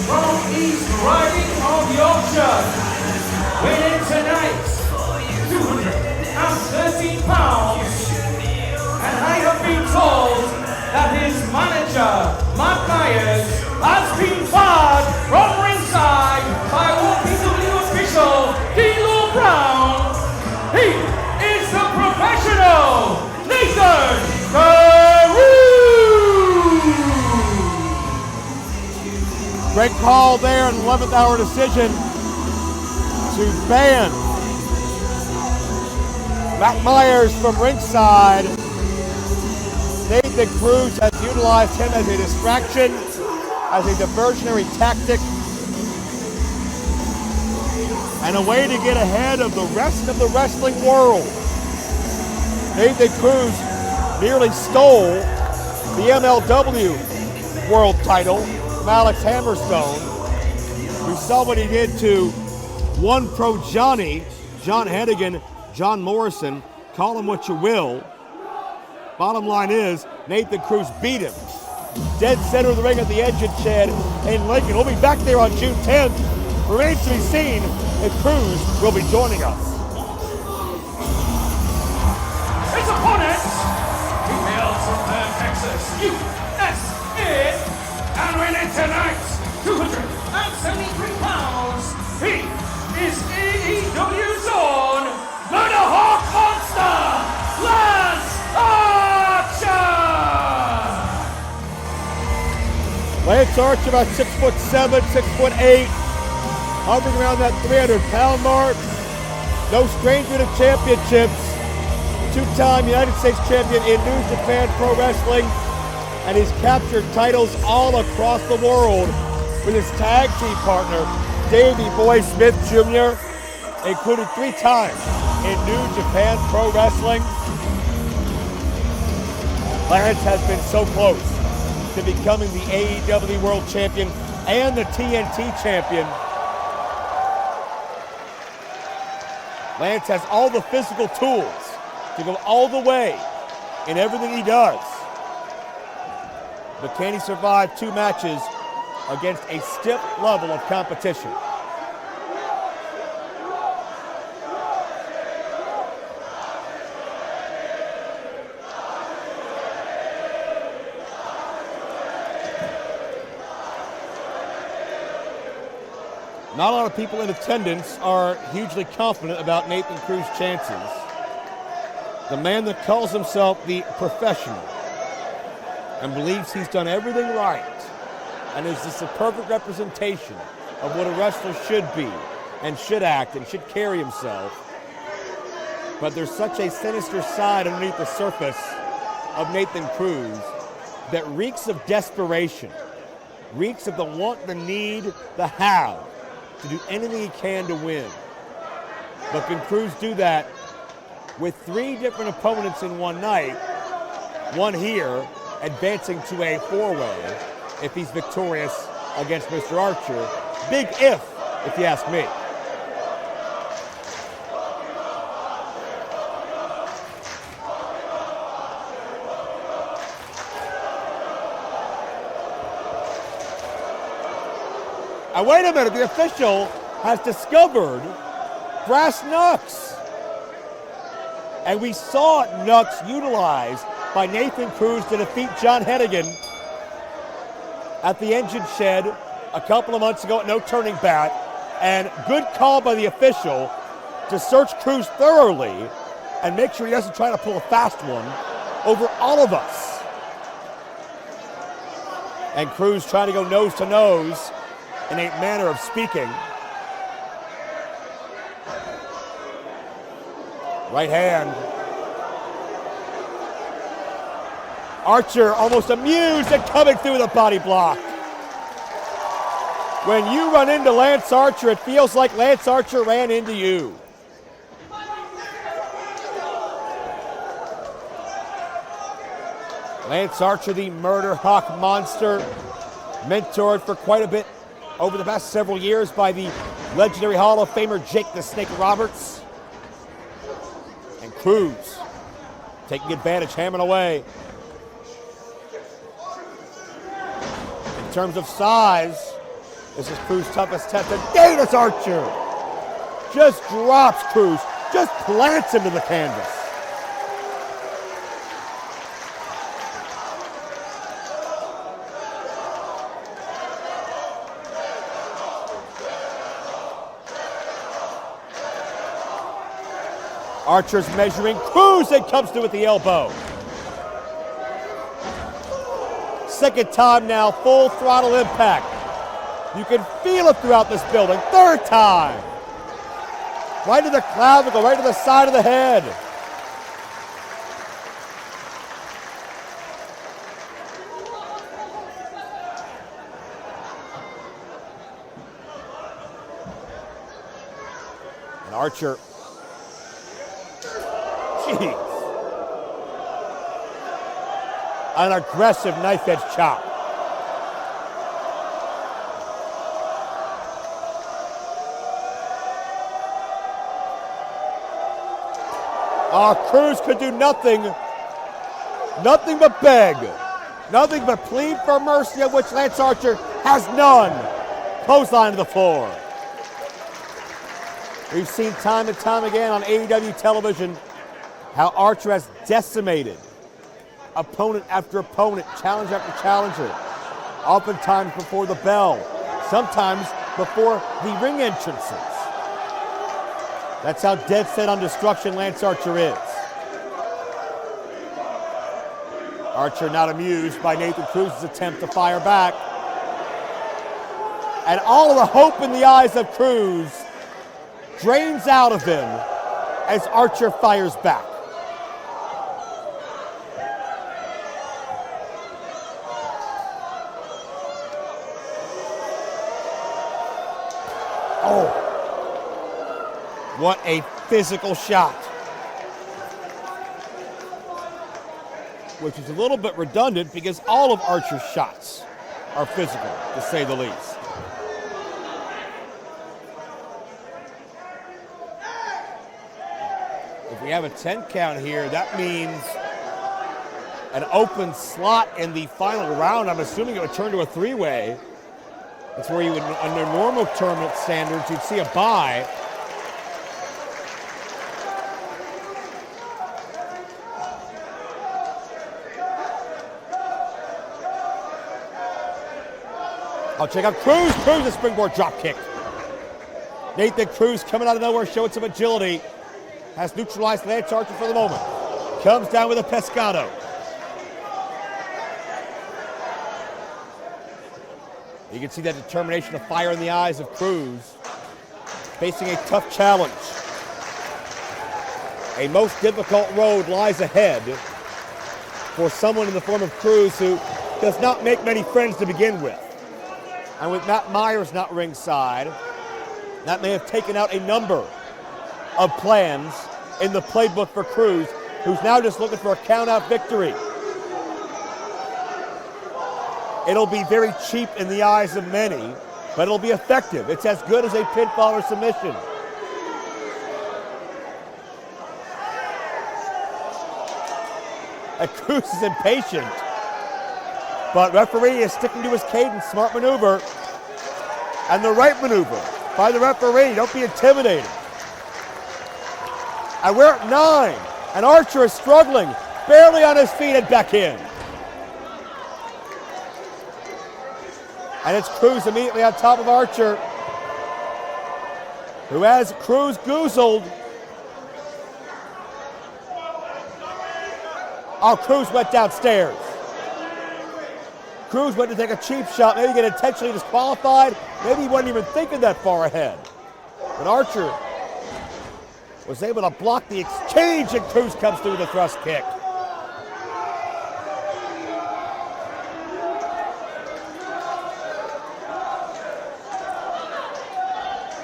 from East Riding of Yorkshire, weighing tonight 213 pounds, and I have been told that his manager, Matt Myers, has been fired from ringside by OPW official D-Lo Brown. He is the professional Nathan Cruz. Great call there, an 11th hour decision to ban Matt Myers from ringside. Nathan Cruz has utilized him as a distraction, as a diversionary tactic, and a way to get ahead of the rest of the wrestling world. Nathan Cruz nearly stole the MLW world title from Alex Hammerstone. We saw what he did to One Pro Johnny, John Hennigan, John Morrison, call him what you will. Bottom line is, Nathan Cruz beat him. Dead center of the ring at the Engine Shed in Lincoln. We'll be back there on June 10th. Remains to be seen if Cruz will be joining us. His opponent, he hails from Texas, USA, and winning tonight, 273 pounds. He is AEW's own Murderhawk Monster Lance Archer. Lance Archer about 6'7", 6'8", hovering around that 300-pound mark. No stranger to championships. Two-time United States champion in New Japan Pro Wrestling, and he's captured titles all across the world with his tag team partner, Davey Boy Smith Jr., including 3 times in New Japan Pro Wrestling. Lance has been so close to becoming the AEW World Champion and the TNT Champion. Lance has all the physical tools to go all the way in everything he does. But can he survive 2 matches against a stiff level of competition? Not a lot of people in attendance are hugely confident about Nathan Cruz's chances. The man that calls himself the professional and believes he's done everything right and is just a perfect representation of what a wrestler should be and should act and should carry himself. But there's such a sinister side underneath the surface of Nathan Cruz that reeks of desperation, reeks of the want, the need, the have to do anything he can to win. But can Cruz do that with 3 different opponents in one night, one here, advancing to a 4-way if he's victorious against Mr. Archer? Big if you ask me. And wait a minute, the official has discovered brass knucks. And we saw knucks utilized by Nathan Cruz to defeat John Hennigan at the Engine Shed a couple of months ago at No Turning Back. And good call by the official to search Cruz thoroughly and make sure he doesn't try to pull a fast one over all of us. And Cruz trying to go nose to nose in a manner of speaking. Right hand. Archer almost amused at coming through the body block. When you run into Lance Archer, it feels like Lance Archer ran into you. Lance Archer, the Murderhawk Monster, mentored for quite a bit over the past several years by the legendary Hall of Famer Jake the Snake Roberts. And Cruz taking advantage, hammering away. In terms of size, This is Cruz's toughest test to date as Archer just drops Cruz, just plants him to the canvas. Archer's measuring Cruz and comes through with the elbow. Second time now, full throttle impact. You can feel it throughout this building. Third time. Right to the clavicle, right to the side of the head. And Archer, jeez. An aggressive knife edge chop. Cruz could do nothing but beg, nothing but plead for mercy, of which Lance Archer has none. Clothesline to the floor. We've seen time and time again on AEW television how Archer has decimated opponent after opponent, challenger after challenger, oftentimes before the bell, sometimes before the ring entrances. That's how dead set on destruction Lance Archer is. Archer not amused by Nathan Cruz's attempt to fire back. And all of the hope in the eyes of Cruz drains out of him as Archer fires back. Oh. What a physical shot. Which is a little bit redundant because all of Archer's shots are physical, to say the least. If we have a 10 count here, that means an open slot in the final round. I'm assuming it would turn to a three-way. That's where you would, under normal tournament standards, you'd see a bye. I'll check out Cruz. Cruz, a springboard drop kick. Nathan Cruz coming out of nowhere, showing some agility. Has neutralized Lance Archer for the moment. Comes down with a pescado. You can see that determination of fire in the eyes of Cruz. Facing a tough challenge. A most difficult road lies ahead for someone in the form of Cruz who does not make many friends to begin with. And with Matt Myers not ringside, that may have taken out a number of plans in the playbook for Cruz, who's now just looking for a count-out victory. It'll be very cheap in the eyes of many, but it'll be effective. It's as good as a pinfall or submission. And Cruz is impatient. But referee is sticking to his cadence. Smart maneuver. And the right maneuver by the referee. Don't be intimidated. And we're at 9. And Archer is struggling. Barely on his feet and back in. And it's Cruz immediately on top of Archer, who has Cruz goozled. Oh, Cruz went downstairs. Cruz went to take a cheap shot, maybe get intentionally disqualified. Maybe he wasn't even thinking that far ahead. But Archer was able to block the exchange, and Cruz comes through with a thrust kick.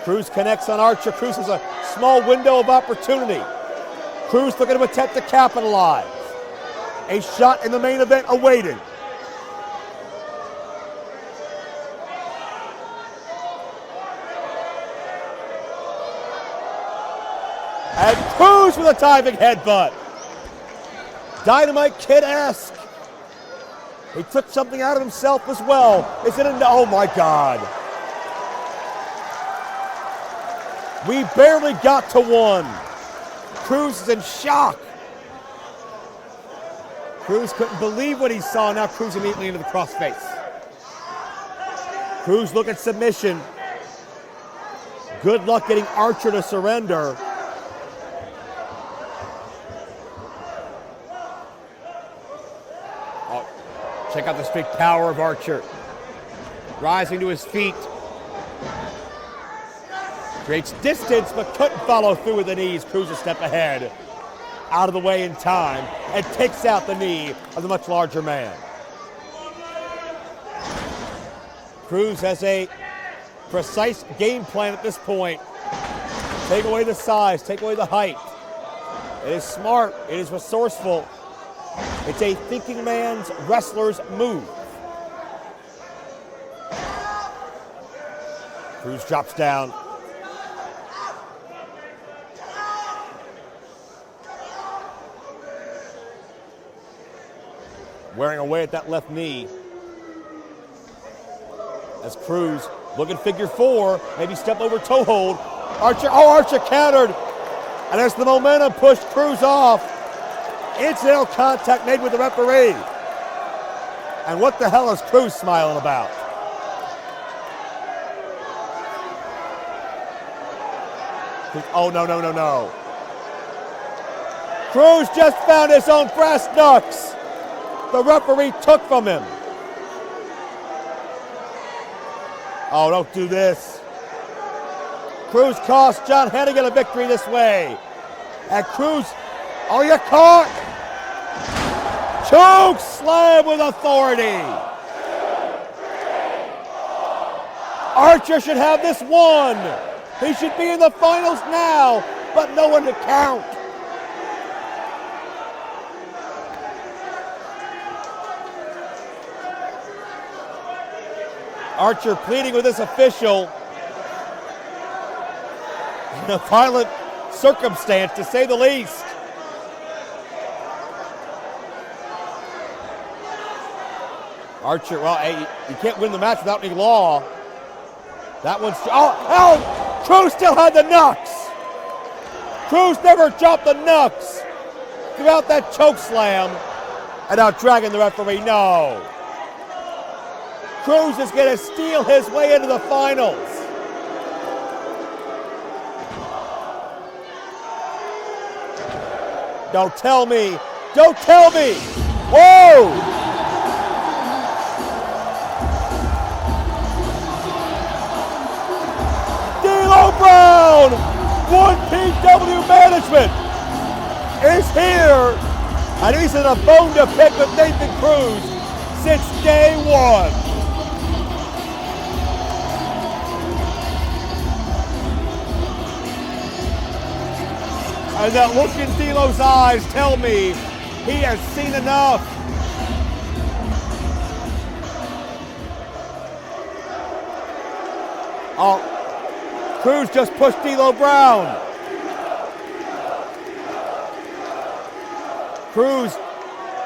Cruz connects on Archer. Cruz has a small window of opportunity. Cruz looking to attempt to capitalize. A shot in the main event awaiting. And Cruz with a diving headbutt. Dynamite Kid-esque. He took something out of himself as well. Is it oh my God. We barely got to one. Cruz is in shock. Cruz couldn't believe what he saw. Now Cruz immediately into the crossface. Cruz look at submission. Good luck getting Archer to surrender. Oh, check out the straight power of Archer. Rising to his feet. Creates distance, but couldn't follow through with the knees. Cruz a step ahead. Out of the way in time, and takes out the knee of the much larger man. Cruz has a precise game plan at this point. Take away the size, take away the height. It is smart, it is resourceful. It's a thinking man's wrestler's move. Cruz drops down. Wearing away at that left knee. As Cruz looking figure four, maybe step over toe hold. Archer, Archer countered. And as the momentum pushed Cruz off, incidental contact made with the referee. And what the hell is Cruz smiling about? Oh, no. Cruz just found his own brass knucks. The referee took from him. Oh, don't do this. Cruz cost John Hennigan a victory this way. And Cruz, oh, you caught. Choke slam with authority. Archer should have this won. He should be in the finals now, but no one to count. Archer pleading with this official in a violent circumstance, to say the least. Archer, well, hey, you can't win the match without any law. That one's, Cruz still had the knucks. Cruz never dropped the knucks throughout that choke slam. And now dragging the referee, no. Cruz is going to steal his way into the finals. Don't tell me. Whoa! D'Lo Brown, 1PW Management is here. And he's in a bone to pick with Nathan Cruz since day one. And that look in D'Lo's eyes tell me he has seen enough. Oh, Cruz just pushed D'Lo Brown. Cruz,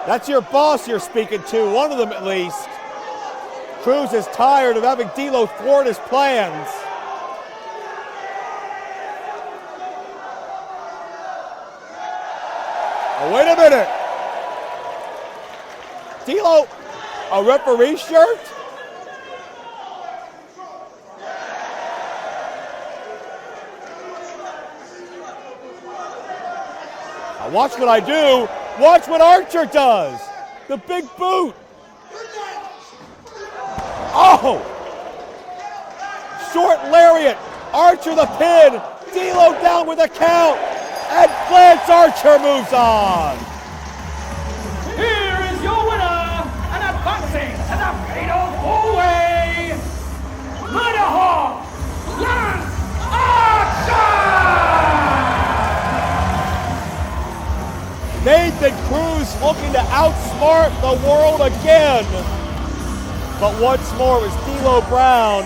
that's your boss you're speaking to, one of them at least. Cruz is tired of having D'Lo thwart his plans. Oh, wait a minute. D'Lo, a referee shirt? Now watch what I do. Watch what Archer does. The big boot. Oh! Short lariat. Archer the pin. D'Lo down with a count. And Lance Archer moves on. Here is your winner, and advancing to the fatal four-way, Murderhawk Lance Archer! Nathan Cruz looking to outsmart the world again. But once more, it was D'Lo Brown.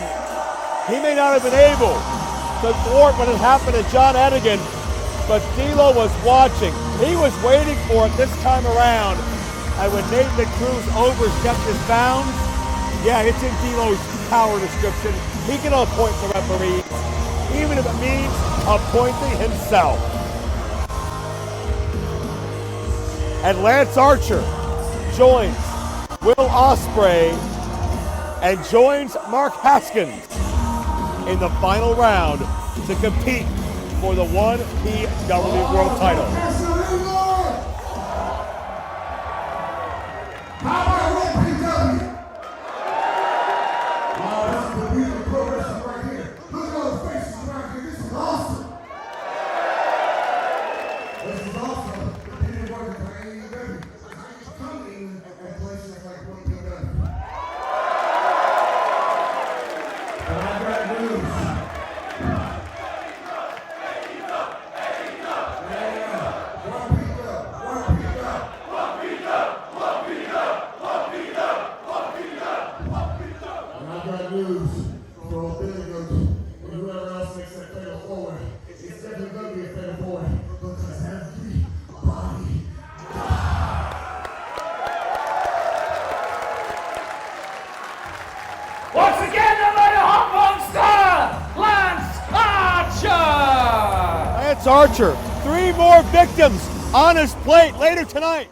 He may not have been able to thwart what had happened to John Hennigan, but D'Lo was watching. He was waiting for it this time around. And when Nathan Cruz overstepped his bounds, yeah, it's in D'Lo's power description. He can appoint the referees. even if it means appointing himself. And Lance Archer joins Will Ospreay and joins Mark Haskins in the final round to compete for the 1PW World title. How about 1PW? Wow, this is the beautiful progression right here. Look at all the faces around here. This is awesome. This is awesome. You've been working for AEW. How you coming at places like 1PW? And I got news. News for all Billy and whoever else makes that fatal forward. It's definitely going to be a fatal forward because everybody Once again, the Murderhawk Monster Lance Archer! Lance Archer, 3 more victims on his plate later tonight.